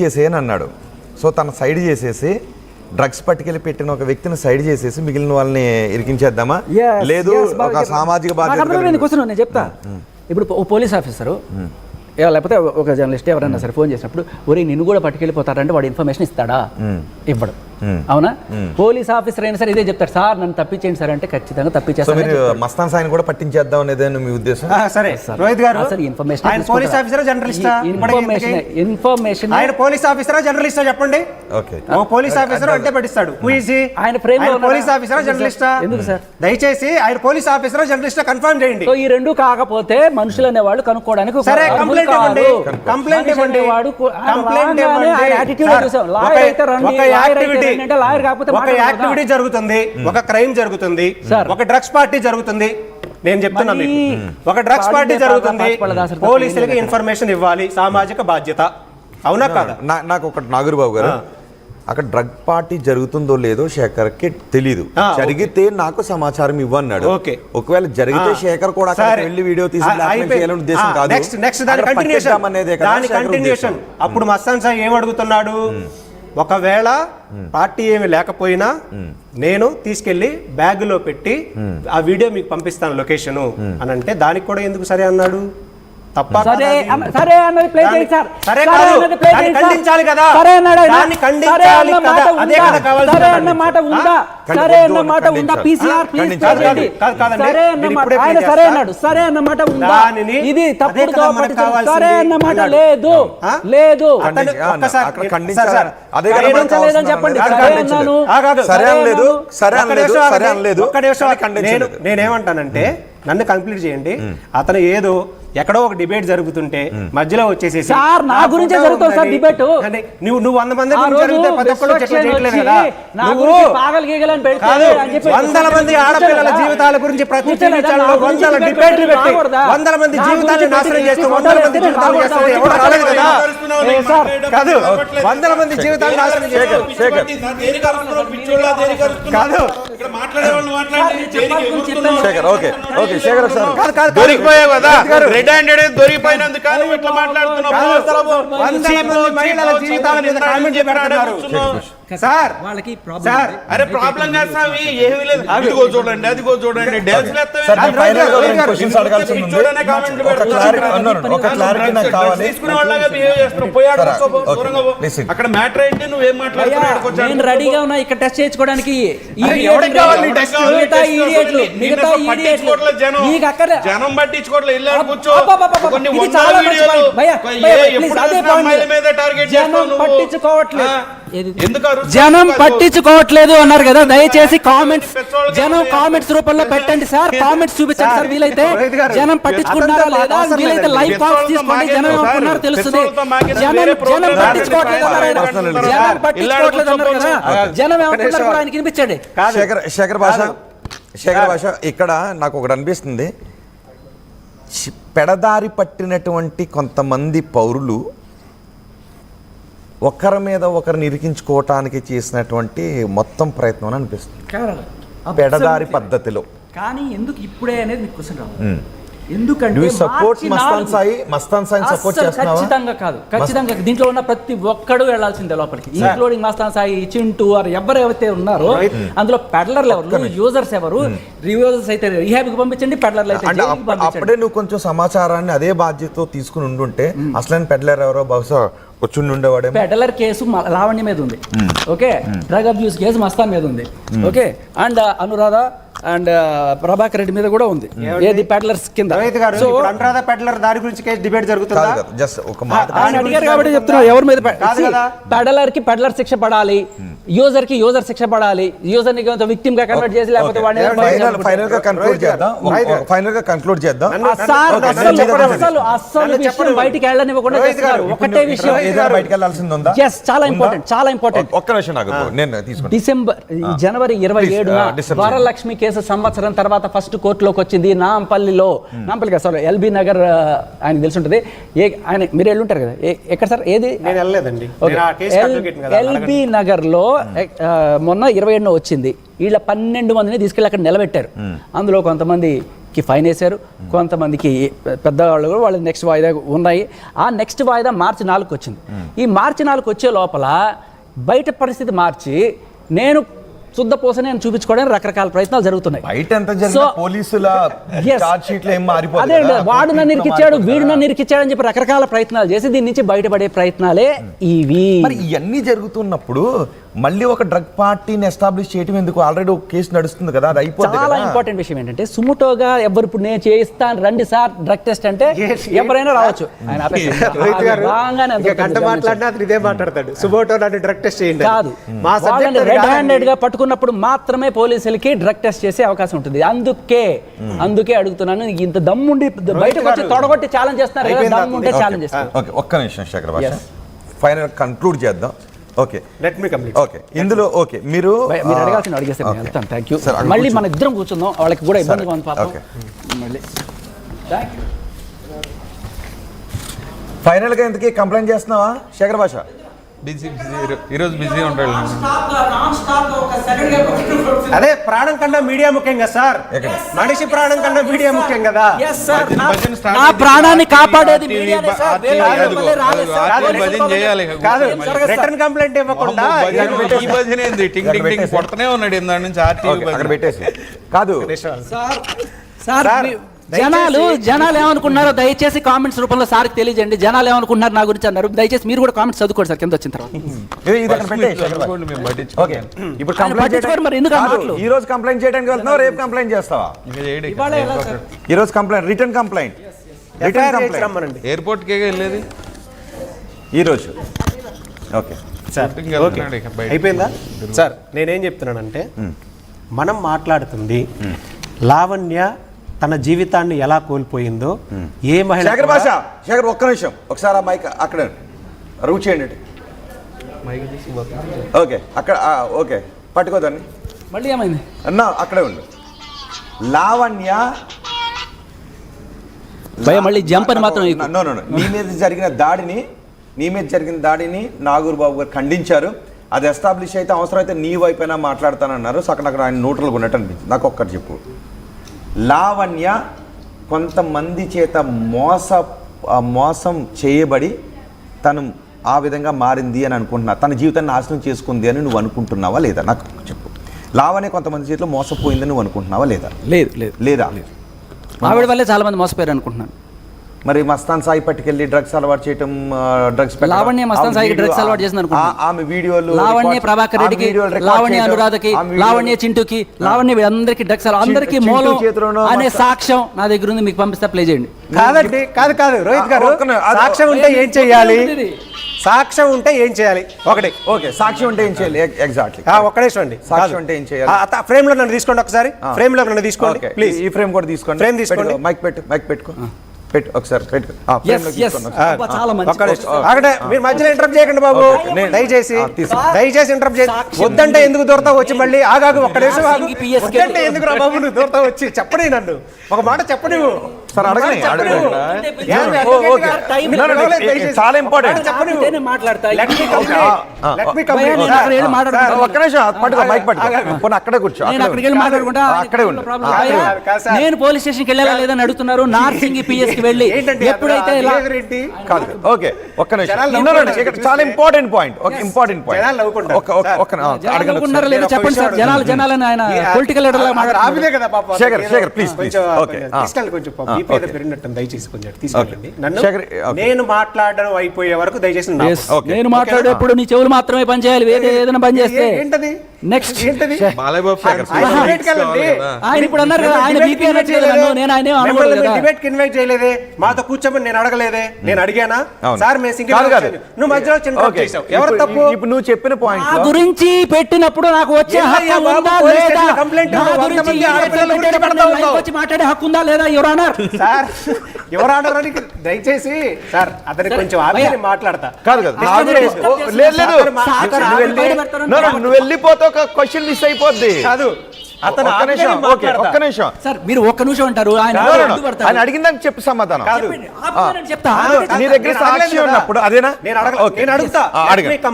చేసేయని అన్నాడు. సో తన సైడ్ చేసేసి డ్రగ్స్ పట్టుకెళ్ళి పెట్టిన ఒక వ్యక్తిని సైడ్ చేసేసి మిగిలిన వాళ్ళని ఇరికించేద్దామా, లేదు ఒక సామాజిక బాధ్యత. నేను చెప్తా. ఇప్పుడు పోలీస్ ఆఫీసరు లేకపోతే ఒక జర్నలిస్ట్ ఎవరైనా సరే ఫోన్ చేసినప్పుడు ఒరే నిన్ను కూడా పట్టుకెళ్ళిపోతారంటే వాడు ఇన్ఫర్మేషన్ ఇస్తాడా? ఇవ్వడు. అవునా? పోలీస్ ఆఫీసర్ అయినా సరే ఇదే చెప్తాడు, సార్ నన్ను తప్పించేయండి సార్ అంటే ఖచ్చితంగా తప్పించేస్తారు. మస్తాన్ సాయిని కూడా పట్టించేద్దాం అనేది మీ ఉద్దేశం? సరే రోహిత్ గారు, అసలు ఇన్ఫర్మేషన్ పోలీస్ ఆఫీసరా జర్నలిస్టా? ఇన్ఫర్మేషన్ ఆయన పోలీస్ ఆఫీసరా జర్నలిస్టా చెప్పండి. ఓకే, ఓ పోలీస్ ఆఫీసర్ అంటే పట్టిస్తాడు. ఆయన ఫ్రేమ్ లో పోలీస్ ఆఫీసరా జర్నలిస్టా? ఎందుకు సార్? దయచేసి ఆయన పోలీస్ ఆఫీసరా జర్నలిస్టా కన్ఫర్మ్ చేయండి. ఈ రెండు కాకపోతే మనుషులు అనేవాళ్ళు కనుక్కోవడానికి సరే కంప్లైంట్ ఇవ్వండి. కంప్లైంట్ ఇవ్వండి. ఒక యాక్టివిటీ జరుగుతుంది, ఒక క్రైమ్ జరుగుతుంది, ఒక డ్రగ్స్ పార్టీ జరుగుతుంది. నేను చెప్తున్నా మీకు, ఒక డ్రగ్స్ పార్టీ జరుగుతుంది, పోలీసులకి ఇన్ఫర్మేషన్ ఇవ్వాలి, సామాజిక బాధ్యత. అవునా కాదా? నాకు ఒకటి నాగూరుబాబు గారు, అక్కడ డ్రగ్ పార్టీ జరుగుతుందో లేదో శేఖర్కి తెలీదు. జరిగితే నాకు సమాచారం ఇవ్వన్నాడు. ఒకవేళ జరిగితే శేఖర్ కూడా వెళ్ళి వీడియో తీసి ఉద్దేశం కాదు. దాని కంటిన్యూషన్. అప్పుడు మస్తాన్ సాయి ఏం అడుగుతున్నాడు? ఒకవేళ పార్టీ ఏమి లేకపోయినా నేను తీసుకెళ్లి బ్యాగ్ లో పెట్టి ఆ వీడియో మీకు పంపిస్తాను లొకేషను అని అంటే దానికి కూడా ఎందుకు సరే అన్నాడు? ఖండించాలి కదా, దాన్ని ఖండించాలి కదా. అదే కదా కావాల్సిన మాట. ఉందా? సరే అన్న మాట ఉందా? పీసీఆర్ ప్లీజ్ సరే అన్న మాట, ఆయన సరే అన్నాడు, సరే అన్న మాట ఉందా? ఇది తప్పుడుగా పట్టించాలి. సరే అన్న మాట లేదు, లేదు. ఖండించలేదని చెప్పండి. సరే అన్నాను, సరే అనలేదు, సరే అనలేదు. ఒక్క నిమిషం, నేనేమంటానంటే నన్ను కంప్లీట్ చేయండి. అతను ఏదో ఎక్కడో ఒక డిబేట్ జరుగుతుంటే మధ్యలో వచ్చేసేసి సార్ నా గురించే జరుగుతుంది సార్ డిబేట్. నువ్వు 100 మంది వందల మంది ఆడపిల్లల జీవితాల గురించి ప్రతి వందల డిబేట్లు పెట్టి వందల మంది జీవితాలను నాశనం చేస్తూ వందల మంది జీవితాలు చేస్తారు. ఎవరు రాలేదు కదా? కాదు, వందల మంది జీవితాలు నాశనం చేస్తారు. కాదు దొరికిపోయావు కదా, రెడ్ హ్యాండెడ్ దొరికిపోయినందుకు కానీ ఇట్లా మాట్లాడుతున్నావు. మహిళల జీవితాల మీద కామెంట్ చేస్తున్నారు సార్. సార్ అరే ప్రాబ్లం కాదు సార్, ఏమీ లేదు. అదిగో చూడండి, అదిగో చూడండి, డాన్స్ అక్కడ మ్యాటర్ ఏంటి? నువ్వేం మాట్లాడుతున్నావు? రెడీగా ఉన్నా ఇక్కడ టెస్ట్ చేయించుకోవడానికి. జనం పట్టించుకోవట్లేదు. ఇల్లు కూర్చో జనం పట్టించుకోవట్లేదు అన్నారు కదా. దయచేసి కామెంట్స్, జనం కామెంట్స్ రూపంలో పెట్టండి సార్. కామెంట్స్ చూపించండి సార్. వీలైతే జనం పట్టించుకుంటారా లేదా, వీలైతే లైవ్ కాల్స్ తీసుకోండి. జనం ఏమనుకున్నారో తెలుస్తుంది. జనం పట్టించుకోవట్లేదు అన్నారు కదా. జనం ఏమనుకున్నారు కూడా ఆయనకి వినిపించండి. శేఖర్ భాష ఇక్కడ నాకు ఒకటి అనిపిస్తుంది, పెడదారి పట్టినటువంటి కొంతమంది పౌరులు ఒకరి మీద ఒకరిని ఇరికించుకోవటానికి చేసినటువంటి మొత్తం ప్రయత్నం అని అనిపిస్తుంది పెడదారి పద్ధతిలో. కానీ ఎందుకు ఇప్పుడే అనేది మీకు క్వశ్చన్ రావాలి. ఎందుకంటే ఖచ్చితంగా కాదు, ఖచ్చితంగా దీంట్లో ఉన్న ప్రతి ఒక్కడు వెళ్లాల్సిందే లోపలికి, ఇంక్లూడింగ్ మస్తాన్ సాయి, చింటూ వారు ఎవరైతే ఉన్నారో అందులో పెడ్లర్లు ఎవరు, యూజర్స్ ఎవరు. యూజర్స్ అయితే రీహాబ్కి పంపించండి, పెడ్లర్లు అయితే అప్పుడే నువ్వు కొంచెం సమాచారాన్ని అదే బాధ్యతతో తీసుకుని ఉండుంటే అసలు పెడ్లర్ ఎవరో బహుశా వచ్చి ఉండేవాడే. పెడలర్ కేసు లావణ్య మీద ఉంది, okay. Drug abuse case Mastan మీద ఉంది, okay. And Anuradha and Prabhakar Reddy మీద కూడా ఉంది. ఏది పెడ్లర్స్ కింద. అనురాధ పెడ్లర్ దాని గురించి కేసు డిబేట్ జరుగుతుందా? జస్ట్ ఒక మాట అడిగారు కాబట్టి చెప్తున్నా. ఎవరి మీద? పెడలర్ కి పెడ్లర్ శిక్ష పడాలి, యూజర్ కి యూజర్ శిక్ష పడాలి. యూజర్ ని విక్టిమ్ గా కన్వర్ట్ చేసి లేకపోతే ఫైనల్ గా కంక్లూడ్ చేద్దాం. అసలు విషయం బయటికి వెళ్ళనివ్వకుండా ఒకటే విషయం బయటకు వెళ్ళాల్సింది ఉందా? చాలా ఇంపార్టెంట్, చాలా ఇంపార్టెంట్. ఒక్క నిమిషం నాకు, నేను తీసుకుంటా. డిసెంబర్ జనవరి 27న వరలక్ష్మి కేసు సంవత్సరం తర్వాత ఫస్ట్ కోర్టులోకి వచ్చింది. నాంపల్లి సారీ ఎల్బీ నగర్, ఆయన తెలిసి ఉంటుంది. ఆయన మీరు వెళ్ళుంటారు కదా, ఎక్కడ సార్? ఏది? ఎల్బీ నగర్ లో మొన్న 27న వచ్చింది. వీళ్ళ 12 మందిని తీసుకెళ్ళి అక్కడ నిలబెట్టారు. అందులో కొంతమంది కొంతమందికి ఫైన్ వేశారు, కొంతమందికి పెద్దవాళ్ళు కూడా వాళ్ళ నెక్స్ట్ వాయిదా ఉన్నాయి. ఆ నెక్స్ట్ వాయిదా మార్చి 4కి వచ్చింది. ఈ మార్చి 4కి వచ్చే లోపల బయట పరిస్థితి మార్చి నేను శుద్ధపోస నేను చూపించుకోవడానికి రకరకాల ప్రయత్నాలు జరుగుతున్నాయి. బయట ఎంత జరిగినా పోలీసుల చార్జ్ షీట్లు ఏం మారిపోతుంది అదే కదా. వాడు నన్ను ఇరికిచ్చాడు, వీడు నన్ను ఇరికిచ్చాడు అని చెప్పి రకరకాల ప్రయత్నాలు చేసి దీని నుంచి బయటపడే ప్రయత్నాలే ఇవి. మరి ఇవన్నీ జరుగుతున్నప్పుడు మళ్ళీ ఒక డ్రగ్ పార్టీని ఎస్టాబ్లిష్ చేయడం ఎందుకు? ఆల్రెడీ ఒక కేసు నడుస్తుంది కదా, అది అయిపోతుంది చాలా కదా. ఇంపార్టెంట్ విషయం ఏంటంటే సుముటోగా ఎవరు ఇప్పుడు నేను చేయిస్తాను రండి సార్ డ్రగ్ టెస్ట్ అంటే ఎవరైనా రావచ్చు. ఆయన రోహిత్ గారు గంట మాట్లాడినా అతను ఇదే మాట్లాడతాడు, సుమోటో లాంటి డ్రగ్ టెస్ట్ చేయండి కాదు. వాళ్ళని రెడ్ హ్యాండెడ్ గా పట్టుకున్నప్పుడు మాత్రమే పోలీసులకి డ్రగ్ టెస్ట్ చేసే అవకాశం ఉంటుంది. అందుకే అడుగుతున్నాను, ఇంత దమ్ముండి బయటకు వచ్చి తొడగొట్టి ఛాలెంజ్ చేస్తున్నారు కదా, దమ్ముంటే ఛాలెంజ్ చేస్తారు. ఓకే, ఒక్క నిమిషం శేఖర్ భాష, ఫైనల్ కంక్లూడ్ చేద్దాం. Okay, let me complete. Okay, ఇందులో ఓకే మీరు అడగాల్సిన అడిగేస్తారు, నేను వెళ్తాను. Thank you. మళ్ళీ మన ఇద్దరం కూర్చుందాం, వాళ్ళకి కూడా ఇబ్బందిగా ఉంది పాపం. మళ్ళీ థ్యాంక్ యూ. ఫైనల్ గా ఇంతకీ కంప్లైంట్ చేస్తున్నావా శేఖర్ భాష? ఈరోజు బిజీ ఉంటాడు. అదే ప్రాణం కన్నా మీడియా ముఖ్యం కదా సార్, మనిషి ప్రాణం కన్నా మీడియా ముఖ్యం కదా. నా ప్రాణాన్ని కాపాడేది మీడియానే సార్. కాదు, రిటర్న్ కంప్లైంట్ ఇవ్వకుండా ఈ భజన ఏంది? టింగ్ టింగ్ టింగ్ కొడుతూనే ఉన్నాడు ఇందాడి నుంచి. అక్కడ పెట్టేసి కాదు సార్, జనాలు ఏమనుకున్నారో దయచేసి కామెంట్స్ రూపంలో సార్కి తెలియజేయండి. జనాలు ఏమనుకుంటున్నారు నా గురించి అన్నారు, దయచేసి మీరు కూడా కామెంట్స్ చదువుకోండి సార్ కింద వచ్చిన తర్వాత. ఓకే, ఇప్పుడు కంప్లైంట్ మరి ఎందుకు ఆ మాటలు? ఈ రోజు కంప్లైంట్ చేయడానికి వెళ్తున్నావు, రేపు కంప్లైంట్ చేస్తావా? ఈ రోజు కంప్లైంట్, రిటర్న్ కంప్లైంట్ ఎయిర్పోర్ట్ కే వెళ్ళేది ఈ రోజు. ఓకే సార్, అయిపోయిందా సార్? నేనేం చెప్తున్నానంటే మనం మాట్లాడుతుంది లావణ్య తన జీవితాన్ని ఎలా కోల్పోయిందో, ఏ మహిళ. శేఖర్ భాష, శేఖర్ ఒక్క నిమిషం, ఒకసారి ఆ మైక్ అక్కడ రూట్ చేయండి. ఓకే, అక్కడ ఓకే, పట్టుకోదాన్ని. మళ్ళీ ఏమైంది అన్నా? అక్కడే ఉండు. లావణ్య మళ్ళీ జంప్ అని మాత్రం నీ మీద జరిగిన దాడిని నాగూర్ బాబు గారు ఖండించారు. అది ఎస్టాబ్లిష్ అయితే అవసరం అయితే నీ వైపైనా మాట్లాడతానన్నారు. సో అక్కడ ఆయన న్యూట్రల్గా ఉన్నట్టు అనిపించింది నాకు. ఒక్కటి చెప్పు, లావణ్య కొంతమంది చేత మోసం చేయబడి తను ఆ విధంగా మారింది అని అనుకుంటున్నా, తన జీవితాన్ని నాశనం చేసుకుంది అని నువ్వు అనుకుంటున్నావా లేదా? నాకు చెప్పు. లావణ్య కొంతమంది చేతిలో మోసపోయిందని నువ్వు అనుకుంటున్నావా లేదా? లేదా? ఆవిడ వల్లే చాలా మంది మోసపోయారు అనుకుంటున్నాను. మరి మస్తాన్ సాయి పట్టుకెళ్ళి డ్రగ్స్ అలవాటు చేయటం, డ్రగ్స్ లావణ్య మస్తాన్ సాయికి డ్రగ్స్ అలవాటు చేసింది అనుకుంటున్నాను. ఆమె వీడియోలు, లావణ్య ప్రభాకర్ రెడ్డికి, లావణ్య అనురాధకి, లావణ్య చింటూకి, లావణ్య వీళ్ళందరికీ డ్రగ్స్, అందరికీ మూలం అనే సాక్ష్యం నా దగ్గర ఉంది, మీకు పంపిస్తా, ప్లే చేయండి. కాదండి, కాదు రోహిత్ గారు, సాక్ష్యం ఉంటే ఏం చేయాలి? సాక్ష్యం ఉంటే ఏం చేయాలి? ఒకటి. ఓకే, సాక్ష్యం ఉంటే ఏం చేయాలి? ఎగ్జాక్ట్లీ. ఒక్కడే చూడండి, సాక్ష్యం ఉంటే ఏం చేయాలి? ఫ్రేమ్ లో నన్ను తీసుకోండి ఒకసారి, ఫ్రేమ్ లో నన్ను తీసుకోండి ప్లీజ్. ఈ ఫ్రేమ్ కూడా తీసుకోండి. ఫ్రేమ్ తీసుకోండి. మైక్ పెట్టుకో ఒకసారి పెట్టుకో. మీరు మధ్యలో ఇంటరప్ట్ చేయకండి బాబు, దయచేసి ఇంటరప్ట్ చేసి. వద్దంటే ఎందుకు దూరతావు వచ్చి మళ్ళీ? ఆగాగు, ఒక్క నిమిషం ఆగు. వద్దంటే ఎందుకు రా బాబు నువ్వు దూరతావు వచ్చి? చెప్పని నన్ను ఒక మాట చెప్పని. సార్ అడగండి, చాలా ఇంపార్టెంట్. ఒక్క నిమిషం పట్టుకో, మైక్ పట్టుకో, అక్కడే కూర్చో, అక్కడే ఉండు. నేను పోలీస్ స్టేషన్కి వెళ్ళాలా లేదని అడుగుతున్నారు. నార్సింగ్ పిఎస్ కి వెళ్ళి ఎప్పుడైతే కాదు. ఓకే, ఒక్క నిమిషం, చాలా ఇంపార్టెంట్ పాయింట్. అనుకుంటున్నారా లేదా చెప్పండి సార్. జనాలని ఆయన పొలిటికల్ లీడర్ లాగా మాట్లాడుతున్నారు. శేఖర్ ప్లీజ్. దయచేసి కొంచెం తీసుకెళ్ళండి నన్ను. నేను మాట్లాడడం అయిపోయే వరకు దయచేసి నేను మాట్లాడేప్పుడు నీ చెవులు మాత్రమే పనిచేయాలి, వేరే ఏదైనా పని చేస్తే ఏంటది నెక్స్ట్. ఆయన ఇప్పుడు అన్నారు కదా, ఆయన బీపీ అన్నట్టు చేయలేదు, నేను ఆయన డిబేట్ కి ఇన్వైట్ చేయలేదే, మాతో కూర్చోమని నేను అడగలేదే, నేను అడిగానా సార్? నువ్వు మధ్యలో ఎవరు తప్పు? ఇప్పుడు నువ్వు చెప్పిన పాయింట్ గురించి పెట్టినప్పుడు నాకు వచ్చే హక్కు ఉందా లేదా? మాట్లాడే హక్కు ఉందా లేదా? Your honour sir, your honour అని దయచేసి సార్ అతని కొంచెం ఆపి మాట్లాడతా. కాదు నువ్వు వెళ్ళిపోతే ఒక క్వశ్చన్ మిస్ అయిపోద్ది. కాదు, అతను ఒక్క నిమిషం సార్, మీరు ఒక్క నిమిషం అంటారు, ఆయన అడిగిందని చెప్పి సమాధానం చెప్తా. నీ దగ్గర సాక్షి ఉన్నప్పుడు అదేనా? నేను అడుగుతా.